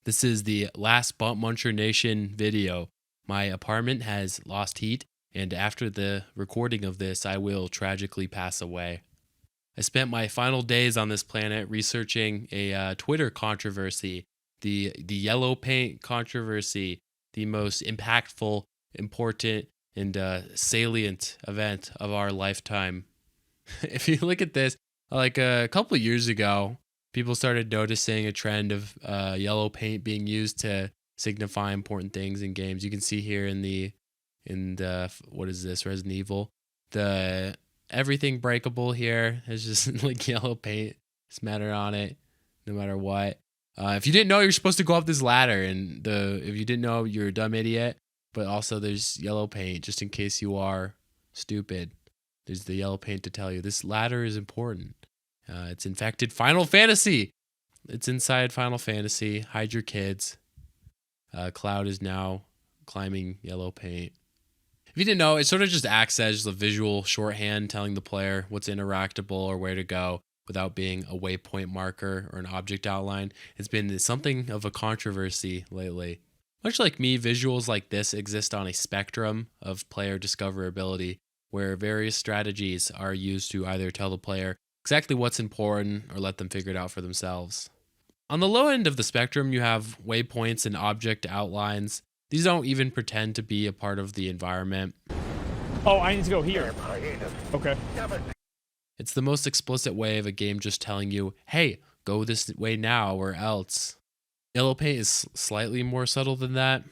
This is the last Bump Muncher Nation video. My apartment has lost heat, and after the recording of this, I will tragically pass away. I spent my final days on this planet researching a Twitter controversy, the yellow paint controversy, the most impactful, important, and salient event of our lifetime. If you look at this, like a couple of years ago, people started noticing a trend of yellow paint being used to signify important things in games. You can see here in the what is this, Resident Evil, the everything breakable here is just like yellow paint smattered on it, no matter what. If you didn't know, you're supposed to go up this ladder, and the if you didn't know, you're a dumb idiot. But also, there's yellow paint just in case you are stupid. There's the yellow paint to tell you this ladder is important. It's infected Final Fantasy. It's inside Final Fantasy. Hide your kids. Cloud is now climbing yellow paint. If you didn't know, it sort of just acts as a visual shorthand telling the player what's interactable or where to go without being a waypoint marker or an object outline. It's been something of a controversy lately. Much like me, visuals like this exist on a spectrum of player discoverability, where various strategies are used to either tell the player exactly what's important or let them figure it out for themselves. On the low end of the spectrum, you have waypoints and object outlines. These don't even pretend to be a part of the environment. Oh, I need to go here. Okay. It's the most explicit way of a game just telling you, hey, go this way now or else. Yellow paint is slightly more subtle than that.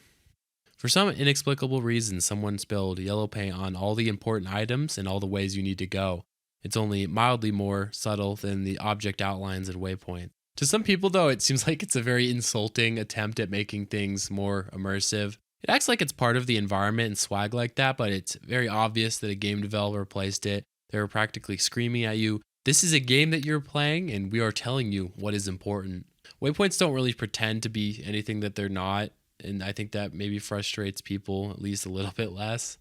For some inexplicable reason, someone spilled yellow paint on all the important items and all the ways you need to go. It's only mildly more subtle than the object outlines and waypoints. To some people, though, it seems like it's a very insulting attempt at making things more immersive. It acts like it's part of the environment and swag like that, but it's very obvious that a game developer placed it. They were practically screaming at you, this is a game that you're playing, and we are telling you what is important. Waypoints don't really pretend to be anything that they're not, and I think that maybe frustrates people at least a little bit less.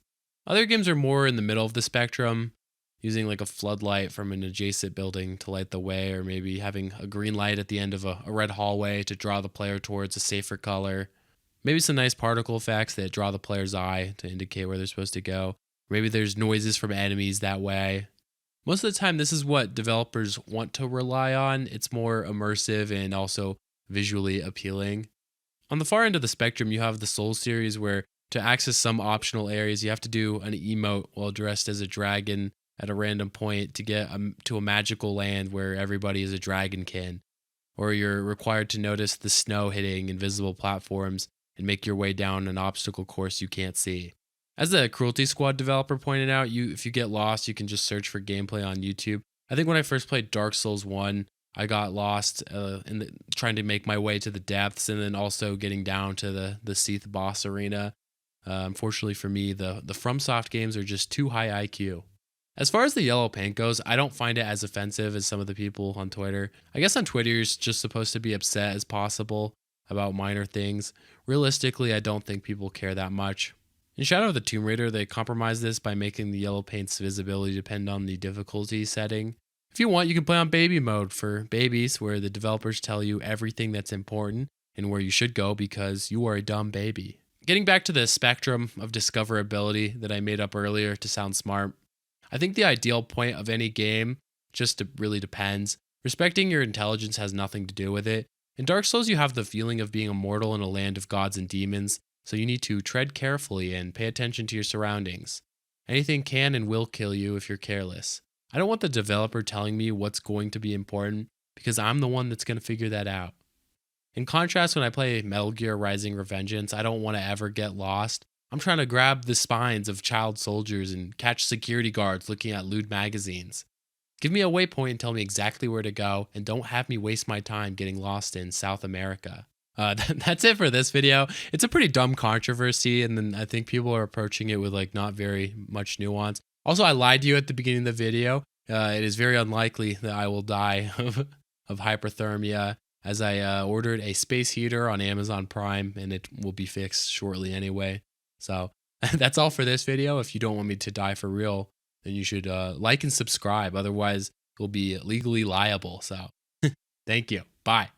Other games are more in the middle of the spectrum, using like a floodlight from an adjacent building to light the way, or maybe having a green light at the end of a red hallway to draw the player towards a safer color. Maybe some nice particle effects that draw the player's eye to indicate where they're supposed to go. Maybe there's noises from enemies that way. Most of the time, this is what developers want to rely on. It's more immersive and also visually appealing. On the far end of the spectrum, you have the Souls series, where to access some optional areas, you have to do an emote while dressed as a dragon at a random point to get to a magical land where everybody is a dragonkin. Or you're required to notice the snow hitting invisible platforms and make your way down an obstacle course you can't see. As the Cruelty Squad developer pointed out, if you get lost, you can just search for gameplay on YouTube. I think when I first played Dark Souls 1, I got lost trying to make my way to the depths, and then also getting down to the Seath boss arena. Unfortunately for me, the FromSoft games are just too high IQ. As far as the yellow paint goes, I don't find it as offensive as some of the people on Twitter. I guess on Twitter, you're just supposed to be upset as possible about minor things. Realistically, I don't think people care that much. In Shadow of the Tomb Raider, they compromised this by making the yellow paint's visibility depend on the difficulty setting. If you want, you can play on baby mode for babies, where the developers tell you everything that's important and where you should go because you are a dumb baby. Getting back to the spectrum of discoverability that I made up earlier to sound smart, I think the ideal point of any game just really depends. Respecting your intelligence has nothing to do with it. In Dark Souls, you have the feeling of being immortal in a land of gods and demons, so you need to tread carefully and pay attention to your surroundings. Anything can and will kill you if you're careless. I don't want the developer telling me what's going to be important, because I'm the one that's going to figure that out. In contrast, when I play Metal Gear Rising: Revengeance, I don't want to ever get lost. I'm trying to grab the spines of child soldiers and catch security guards looking at lewd magazines. Give me a waypoint and tell me exactly where to go, and don't have me waste my time getting lost in South America. That's it for this video. It's a pretty dumb controversy, and then I think people are approaching it with like not very much nuance. Also, I lied to you at the beginning of the video. It is very unlikely that I will die of hyperthermia, as I ordered a space heater on Amazon Prime, and it will be fixed shortly anyway. So that's all for this video. If you don't want me to die for real, then you should like and subscribe. Otherwise, you'll be legally liable. So thank you. Bye.